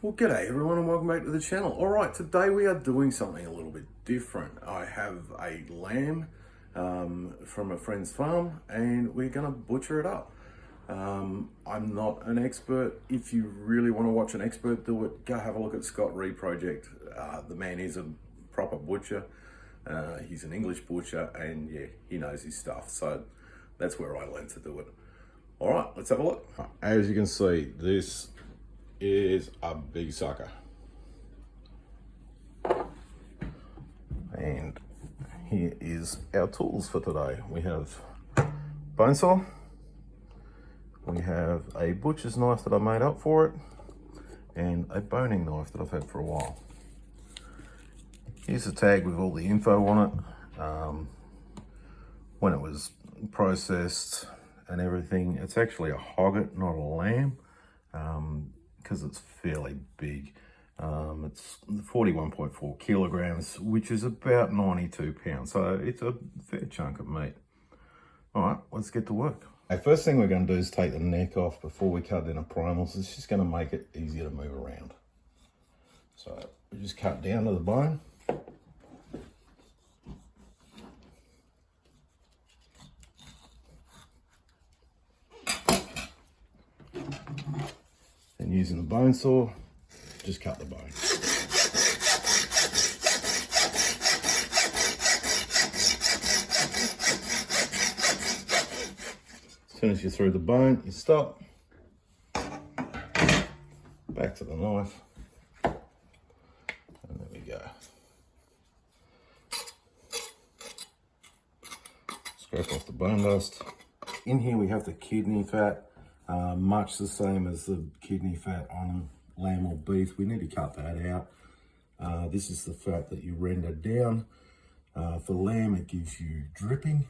Well, g'day everyone and welcome back to the channel. Alright, today we are doing something a little bit different. I have a lamb from a friend's farm and we're going to butcher it up. I'm not an expert. If you really want to watch an expert do it, go have a look at Scott Rea project. The man is a proper butcher. He's an English butcher and yeah, he knows his stuff. So that's where I learned to do it. Alright, let's have a look. As you can see, this is a big sucker, and here is our tools for today. We have bone saw, we have a butcher's knife that I made up for it, and a boning knife that I've had for a while. Here's a tag with all the info on it, when it was processed and everything. It's actually a hogget, not a lamb, because it's fairly big. It's 41.4 kilograms, which is about 92 pounds. So it's a fair chunk of meat. All right, let's get to work. Okay, first thing we're going to do is take the neck off before we cut in the primals. It's just going to make it easier to move around. So we just cut down to the bone. And using the bone saw, just cut the bone. As soon as you're through the bone, you stop. Back to the knife. And there we go. Scrape off the bone dust. In here we have the kidney fat. Much the same as the kidney fat on lamb or beef. We need to cut that out. This is the fat that you render down. For lamb it gives you dripping.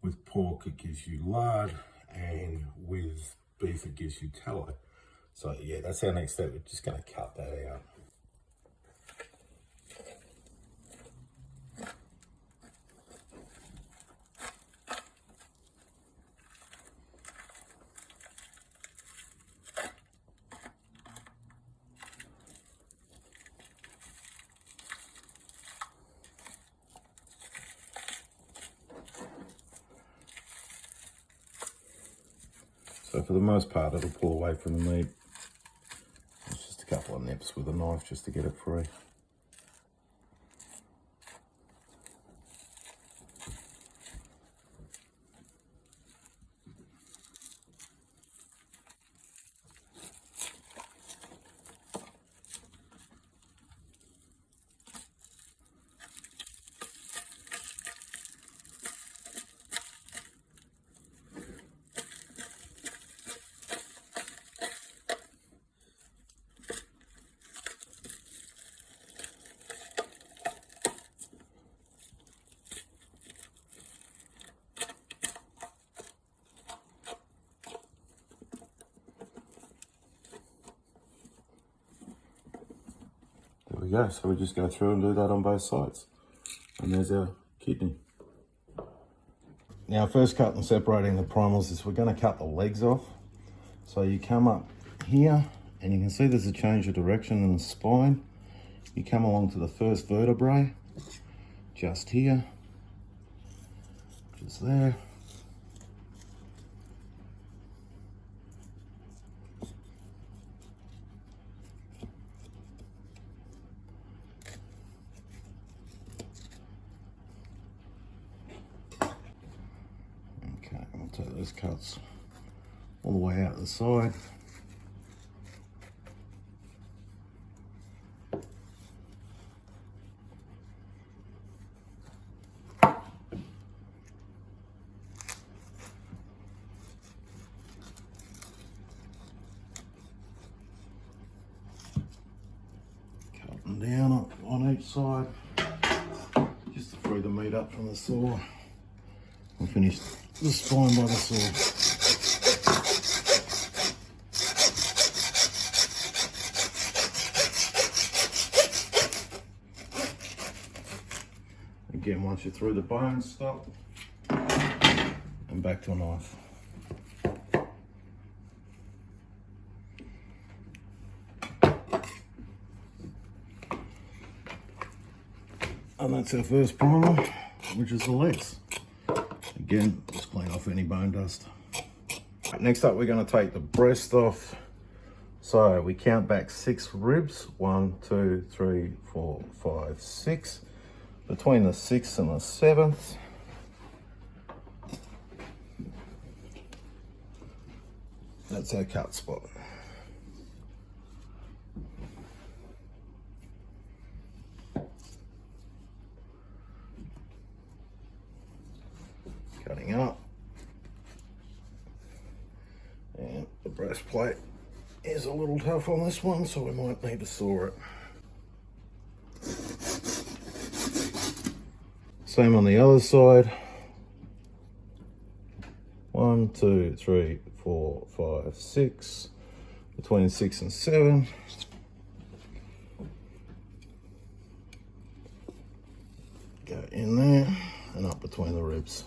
With pork it gives you lard, and with beef it gives you tallow. So yeah, that's our next step. We're just going to cut that out. So for the most part, it'll pull away from the meat. It's just a couple of nips with a knife just to get it free. There we go, so we just go through and do that on both sides. And there's our kidney. Now first cut and separating the primals is we're going to cut the legs off. So you come up here and you can see there's a change of direction in the spine. You come along to the first vertebrae, just here, just there. I'll take those cuts all the way out the side. Cut them down on each side, just to free the meat up from the saw. We'll finish the spine by the saw. Again, once you're through the bone, stop and back to a knife. And that's our first primer, which is the legs. Again, just clean off any bone dust. Next up, we're going to take the breast off. So we count back 6 ribs. 1, 2, 3, 4, 5, 6. Between the 6th and the 7th. That's our cut spot. Cutting up. And the breastplate is a little tough on this one, so we might need to saw it. Same on the other side. 1, 2, 3, 4, 5, 6. Between 6 and 7. Go in there and up between the ribs.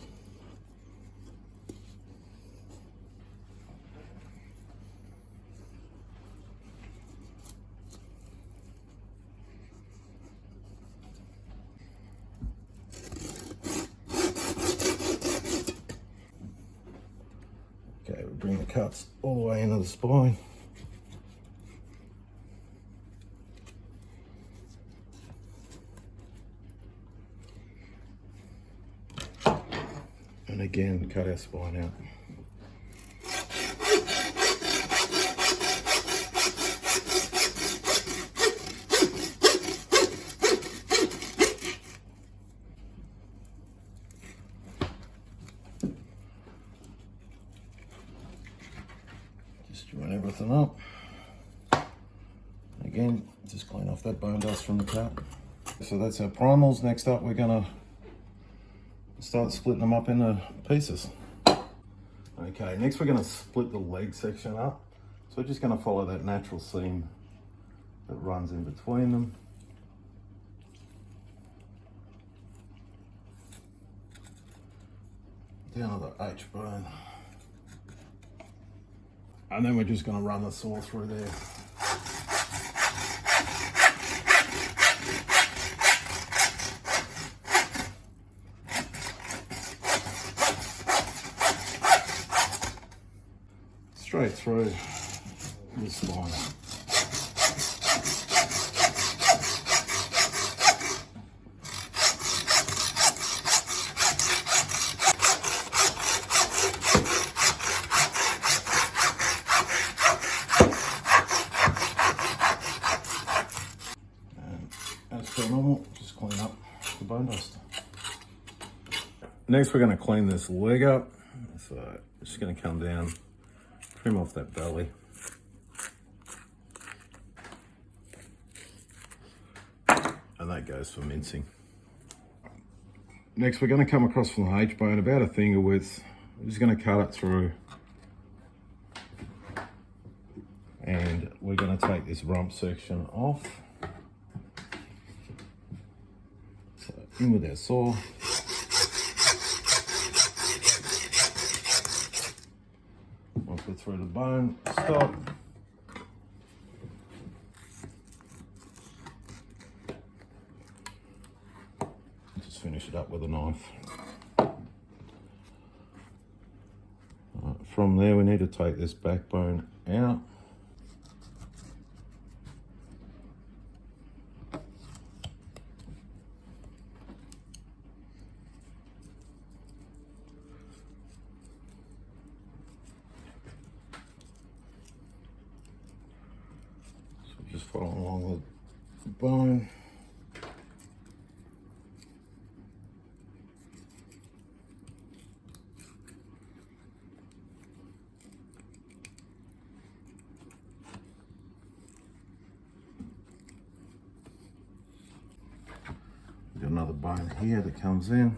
Okay, we bring the cuts all the way into the spine. And again, cut our spine out. Just join everything up. Again, just clean off that bone dust from the cut. So that's our primals. Next up, we're gonna start splitting them up into pieces. Okay, next we're going to split the leg section up. So we're just going to follow that natural seam that runs in between them. Down to the H bone. And then we're just going to run the saw through there. Straight through the spine. And as per normal, just clean up the bone dust. Next, we're going to clean this leg up. So just going to come down, trim off that belly. And that goes for mincing. Next, we're going to come across from the H bone about a finger width. We're just going to cut it through. And we're going to take this rump section off. So in with our saw. Once we're through the bone, stop. Just finish it up with a knife. From there, we need to take this backbone out. Just follow along the bone. We've got another bone here that comes in.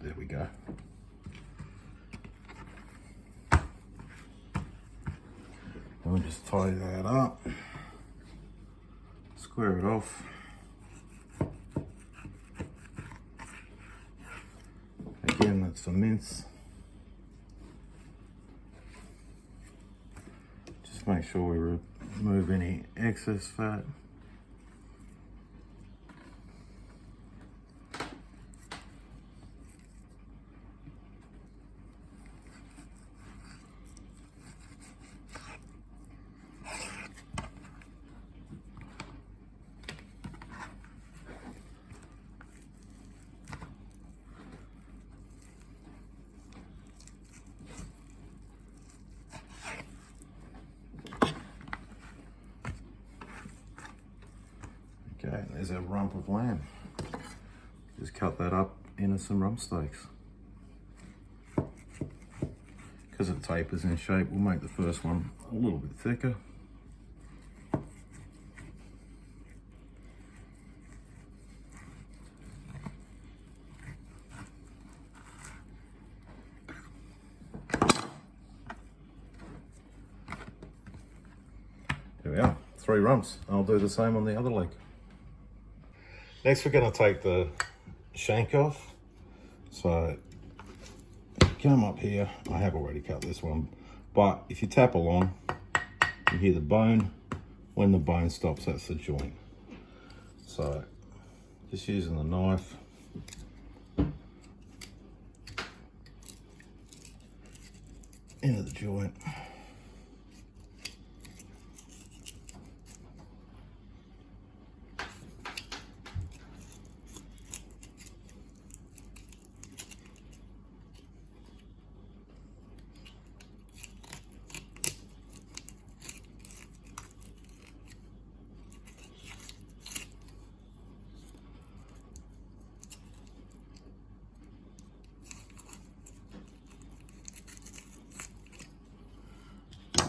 There we go. And we'll just tie that up, square it off. Again, that's for mince. Just make sure we remove any excess fat. Okay, there's our rump of lamb. Just cut that up into some rump steaks. Because it tapers in shape, we'll make the first one a little bit thicker. There we are, 3 rumps. I'll do the same on the other leg. Next we're going to take the shank off. So come up here, I have already cut this one, but if you tap along, you hear the bone. When the bone stops, that's the joint. So just using the knife, into the joint.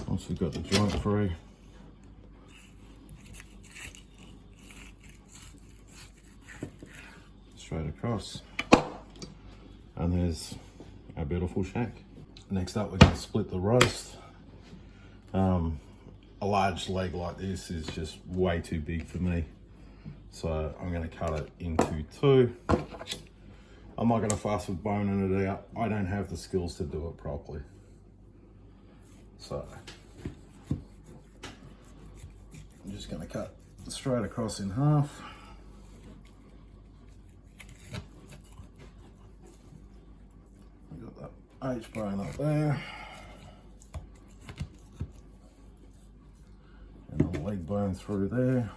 Once we've got the joint free, straight across, and there's our beautiful shank. Next up, we're going to split the roast. A large leg like this is just way too big for me, so I'm going to cut it into 2. I'm not going to fuss with boning it out. I don't have the skills to do it properly. So I'm just going to cut straight across in half. I've got that H bone up there, and the leg bone through there.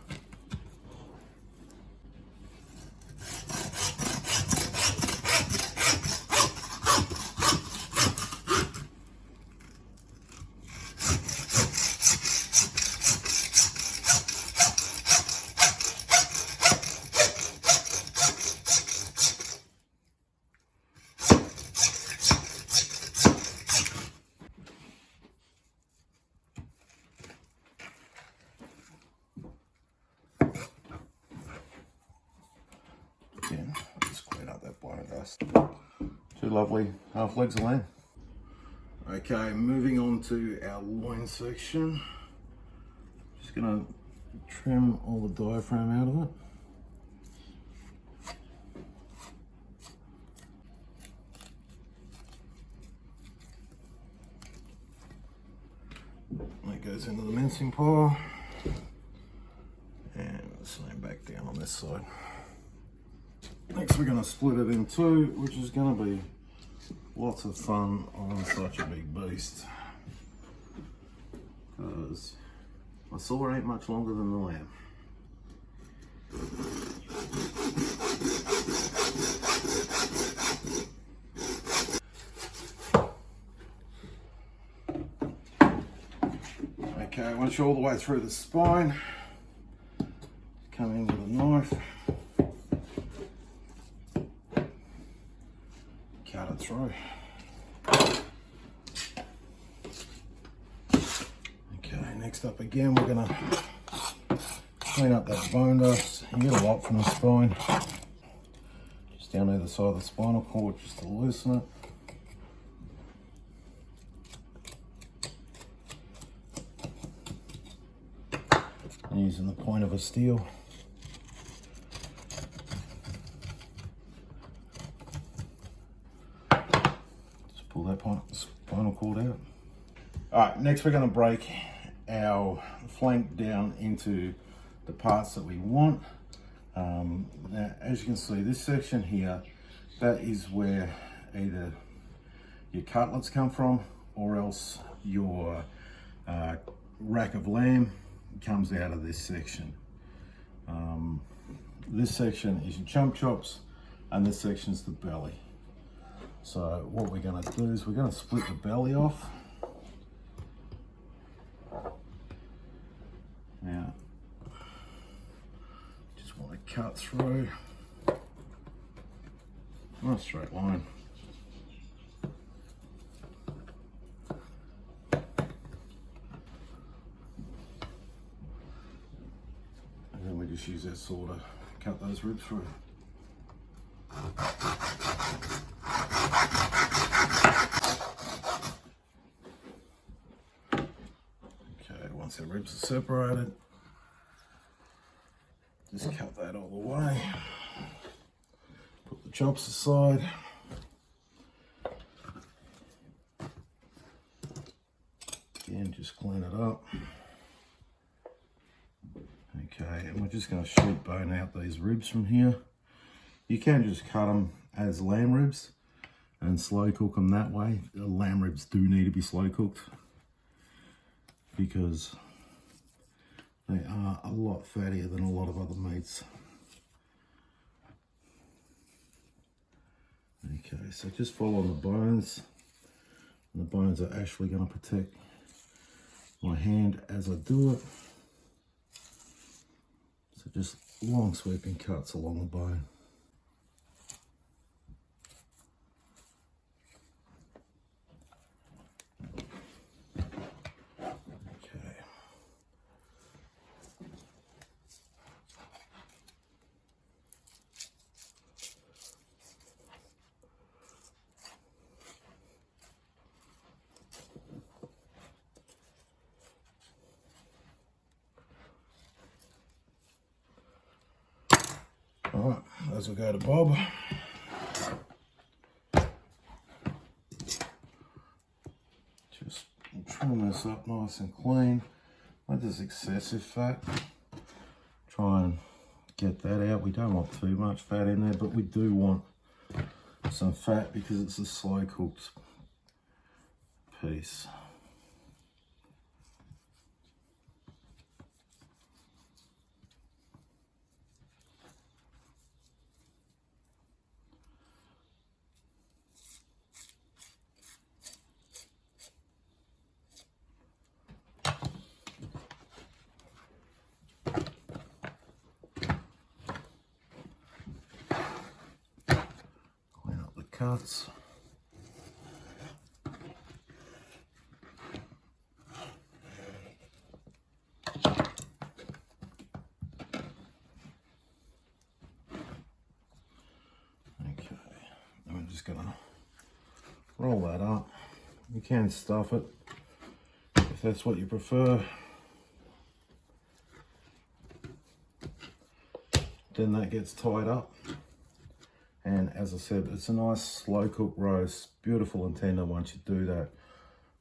Again, just clean up that bone dust. 2 lovely half legs of lamb. Okay, moving on to our loin section. Just gonna trim all the diaphragm out of it. That goes into the mincing pile, and the same back down on this side. Next we're going to split it in 2, which is going to be lots of fun on such a big beast, because my saw ain't much longer than the lamb. Okay, once you're all the way through the spine, come in with a knife, cut it through. Okay, next up again, we're gonna clean up that bone dust. You get a lot from the spine. Just just down either side of the spinal cord just to loosen it. And using the point of a steel. Just pull that spinal cord out. All right, next we're going to break our flank down into the parts that we want. Now, as you can see, this section here, that is where either your cutlets come from, or else your rack of lamb comes out of this section. This section is your chump chops, and this section is the belly. So what we're going to do is we're going to split the belly off. Now, just want to cut through. Nice straight line. And then we just use that saw to cut those ribs through. Once the ribs are separated, just cut that all the way. Put the chops aside. Again, just clean it up. Okay, and we're just going to sheet bone out these ribs from here. You can just cut them as lamb ribs and slow cook them that way. The lamb ribs do need to be slow cooked, because they are a lot fattier than a lot of other meats. Okay, so just follow the bones. And the bones are actually going to protect my hand as I do it. So just long sweeping cuts along the bone. Alright, as we go to Bob. Just trim this up nice and clean. Let this excessive fat. Try and get that out. We don't want too much fat in there, but we do want some fat because it's a slow cooked piece. Cuts. Okay, and we're just gonna roll that up. You can stuff it if that's what you prefer. Then that gets tied up. And as I said, it's a nice slow cook roast, beautiful and tender once you do that.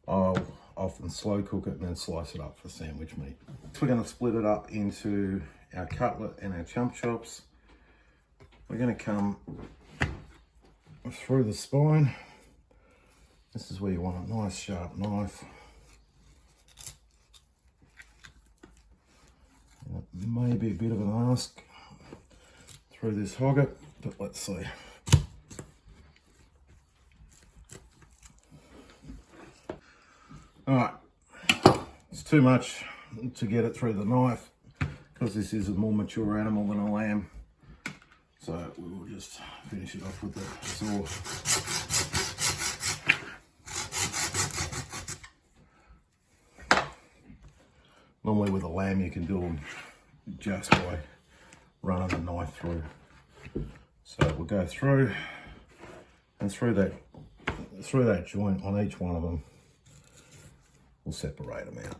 I'll often slow cook it and then slice it up for sandwich meat. So we're going to split it up into our cutlet and our chump chops. We're going to come through the spine. This is where you want a nice sharp knife. And it may be a bit of an ask through this hogget, but let's see. Alright, it's too much to get it through the knife because this is a more mature animal than a lamb. So we will just finish it off with the saw. Normally with a lamb you can do them just by running the knife through. So So we'll go through and through that joint on each one of them. We'll separate them out.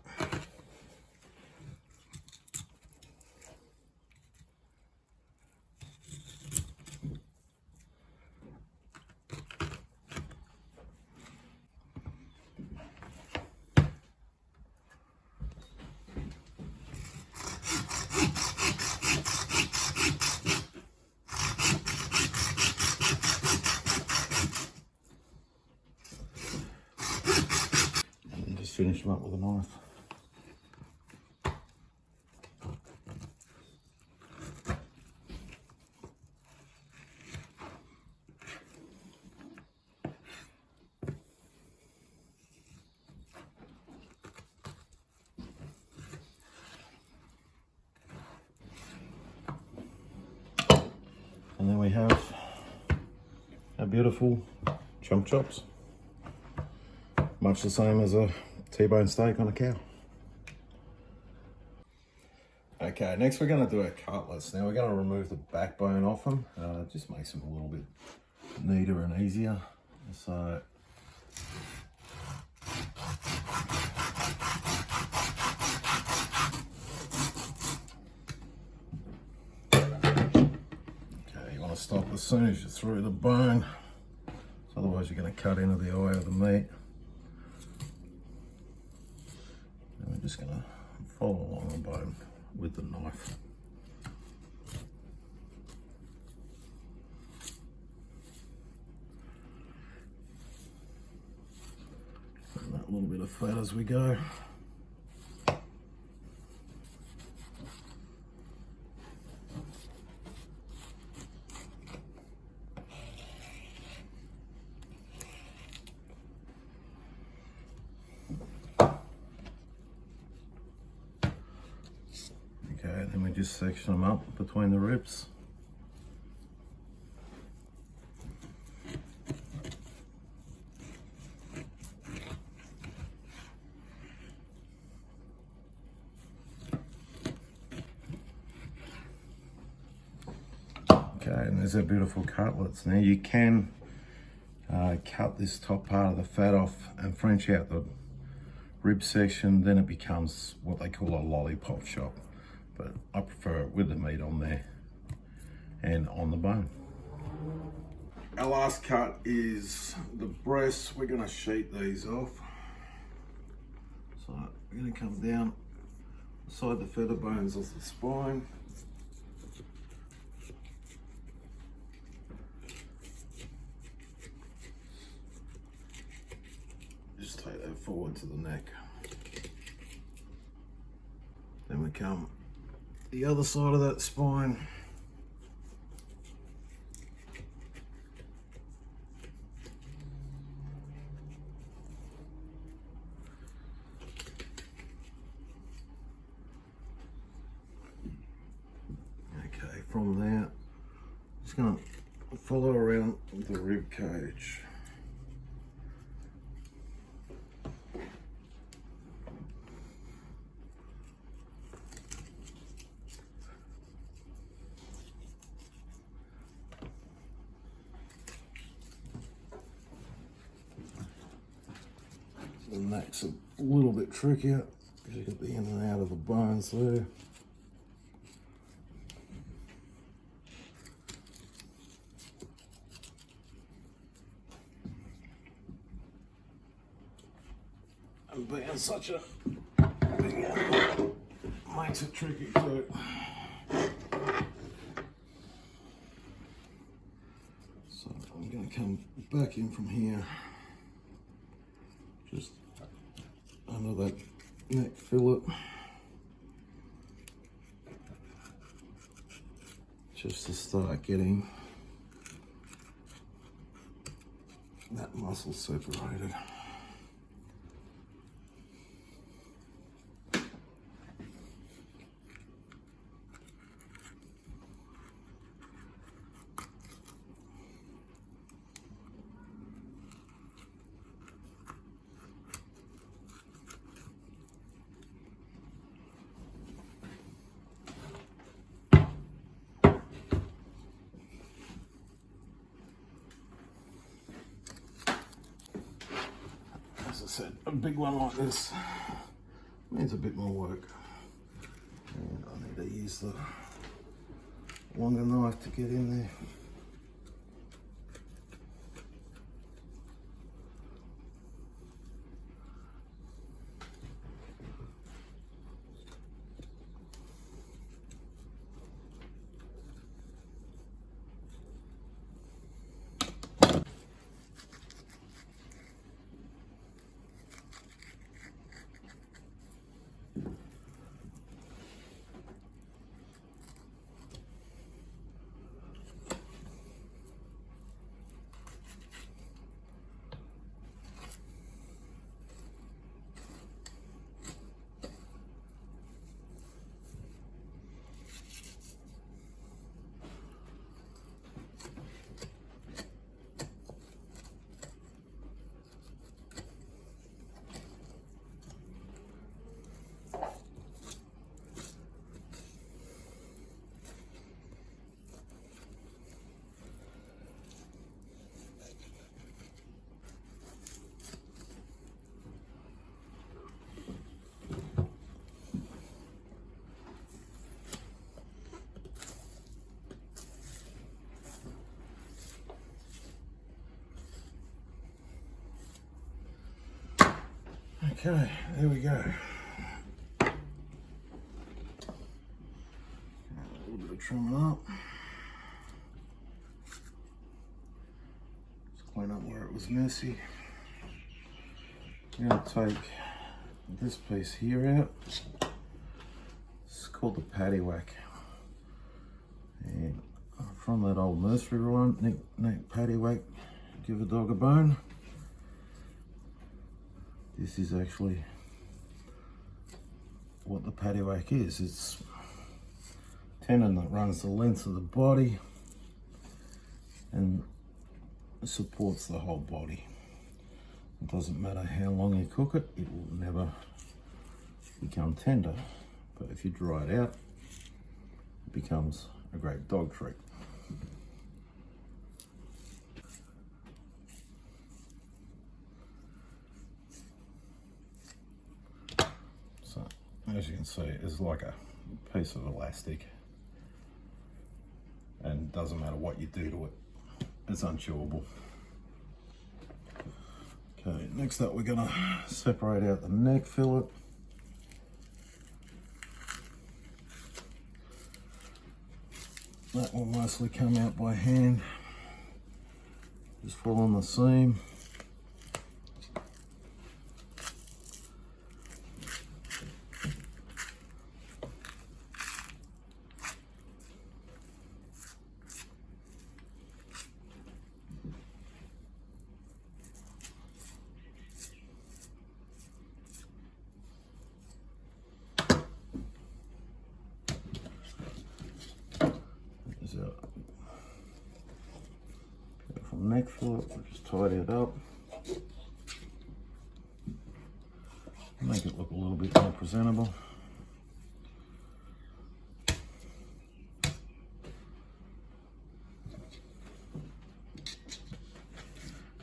Finish them up with a knife. And then we have our beautiful chunk chops, much the same as a T-bone steak on a cow. Okay, next we're going to do our cutlets. Now we're going to remove the backbone off them. Just makes them a little bit neater and easier. So okay, you want to stop as soon as you're through the bone. So otherwise you're going to cut into the eye of the meat. I'm just going to follow along the bone with the knife. And that little bit of fat as we go. Okay, then we just section them up between the ribs. Okay, and there's our beautiful cutlets. Now you can cut this top part of the fat off and French out the rib section, then it becomes what they call a lollipop chop. But I prefer it with the meat on there and on the bone. Our last cut is the breasts. We're going to sheet these off. So we're going to come down beside the feather bones of the spine. Just take that forward to the neck. Then we come the other side of that spine. Okay, from there, just gonna follow around the rib cage. The neck's a little bit trickier because you get the in and out of the bones there. And being such a big animal makes it tricky too. So I'm going to come back in from here, just under that neck fillet, just to start getting that muscle separated. said, a big one like this needs a bit more work. And I need to use the longer knife to get in there. Okay, there we go. A little bit of trimming up. Just clean up where it was messy. I'm going to take this piece here out. It's called the paddywhack. And from that old nursery rhyme, neck paddywhack, give a dog a bone. This is actually what the paddywhack is. It's tendon that runs the length of the body and supports the whole body. It doesn't matter how long you cook it, it will never become tender. But if you dry it out, it becomes a great dog treat. So, as you can see, it's like a piece of elastic, and doesn't matter what you do to it, it's unchewable. Okay, next up we're going to separate out the neck fillet. That will mostly come out by hand, just following the seam. From neck fillet, we'll just tidy it up, make it look a little bit more presentable.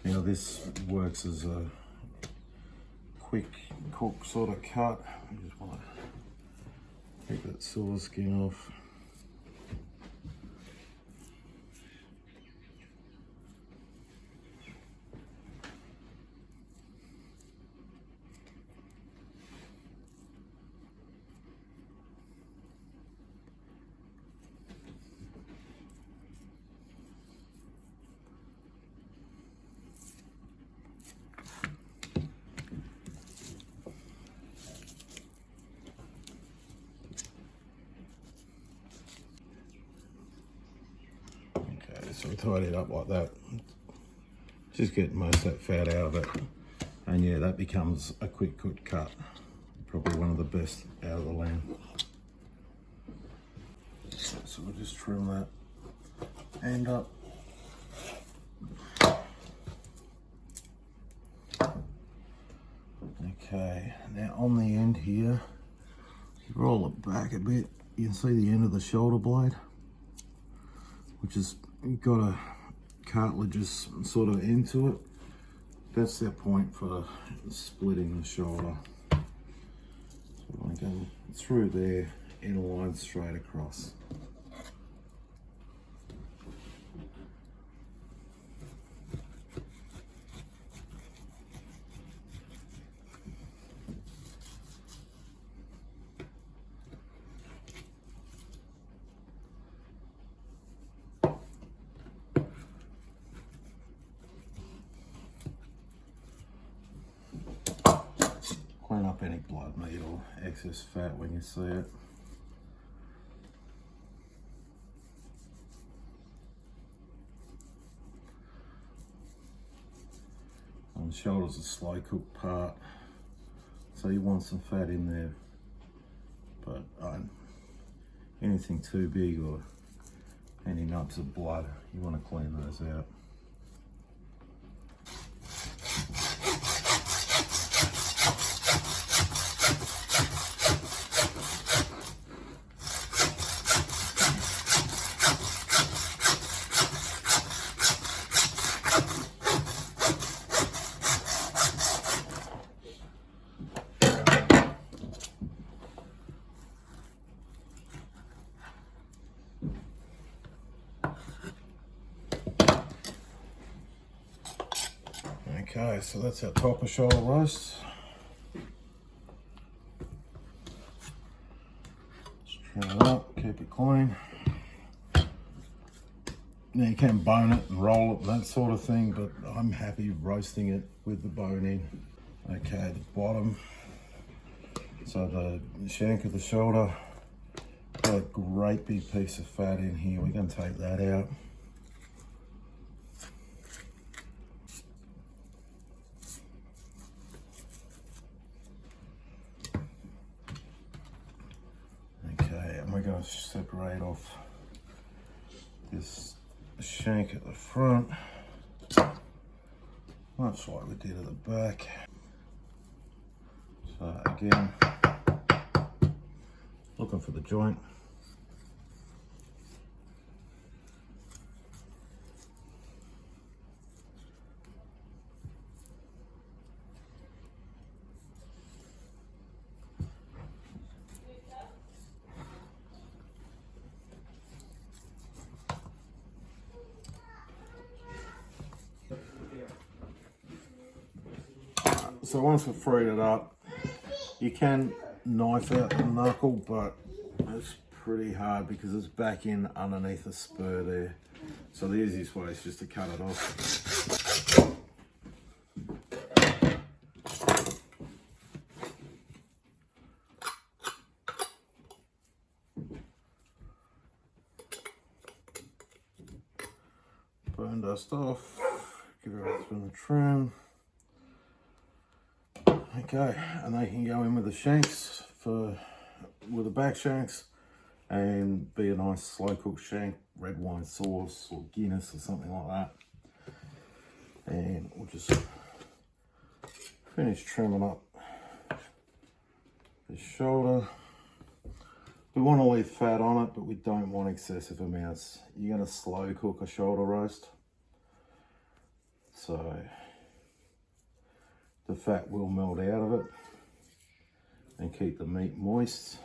Now this works as a quick cook sort of cut. I just want to take that silver skin off. So we tidy it up like that, just get most of that fat out of it, and yeah, that becomes a quick cooked cut. Probably one of the best out of the lamb. So we'll just trim that end up. Okay, now on the end here, you roll it back a bit, you can see the end of the shoulder blade, which is got a cartilageous sort of end to it. That's their point for splitting the shoulder. So we want to go through there in a line straight across. Clean up any blood, meat or excess fat when you see it. And the shoulder's a slow cooked part, so you want some fat in there, but anything too big or any nubs of blood, you want to clean those out. Okay, so that's our top of shoulder roast. Just trim it up, keep it clean. Now you can bone it and roll it and that sort of thing, but I'm happy roasting it with the bone in. Okay, the bottom. So the shank of the shoulder, got a great big piece of fat in here. We're going to take that out. We're going to separate off this shank at the front, much like we did at the back. So again, looking for the joint. So once we've freed it up, you can knife out the knuckle, but it's pretty hard because it's back in underneath the spur there. So the easiest way is just to cut it off. Bone dust off, give it a spin of trim. Okay, and they can go in with the shanks with the back shanks and be a nice slow cooked shank, red wine sauce or Guinness or something like that. And we'll just finish trimming up the shoulder. We want to leave fat on it, but we don't want excessive amounts. You're going to slow cook a shoulder roast, so the fat will melt out of it and keep the meat moist.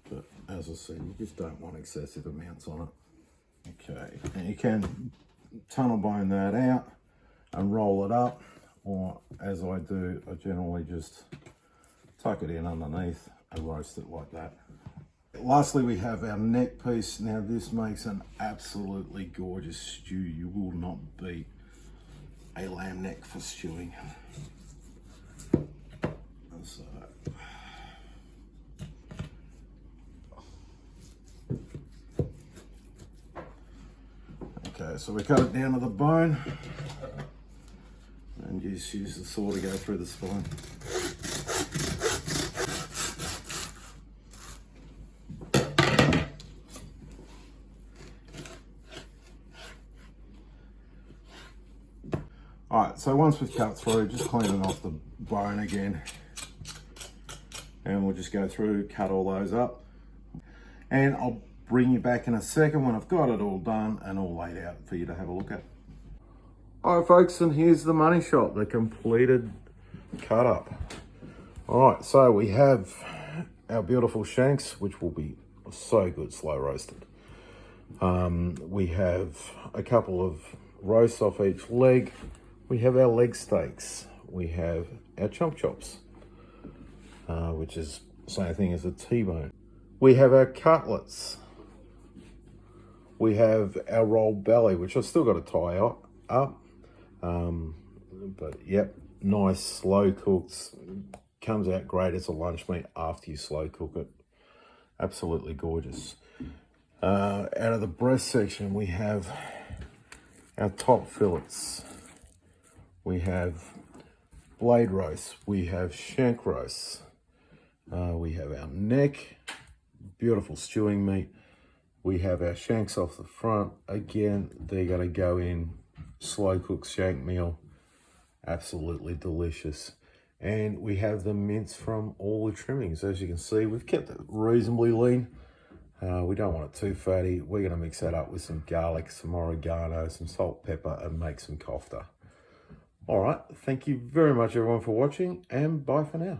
But as I said, you just don't want excessive amounts on it. Okay, and you can tunnel bone that out and roll it up, or as I do, I generally just tuck it in underneath and roast it like that. Lastly, we have our neck piece. Now this makes an absolutely gorgeous stew. You will not beat a lamb neck for stewing. So, okay, so we cut it down to the bone and just use the saw to go through the spine. Alright, so once we've cut through, just cleaning off the bone again. And we'll just go through, cut all those up. And I'll bring you back in a second when I've got it all done and all laid out for you to have a look at. All right, folks, and here's the money shot, the completed cut up. All right, so we have our beautiful shanks, which will be so good slow roasted. We have a couple of roasts off each leg. We have our leg steaks. We have our chomp chops, which is the same thing as a T-bone. We have our cutlets. We have our rolled belly, which I've still got to tie up. But yep, nice slow cooked. Comes out great as a lunch meat after you slow cook it. Absolutely gorgeous. Out of the breast section, we have our top fillets. We have blade roast. We have shank roast. We have our neck, beautiful stewing meat. We have our shanks off the front. Again, they're going to go in slow cooked shank meal. Absolutely delicious. And we have the mince from all the trimmings. As you can see, we've kept it reasonably lean. We don't want it too fatty. We're going to mix that up with some garlic, some oregano, some salt, pepper, and make some kofta. All right, thank you very much, everyone, for watching, and bye for now.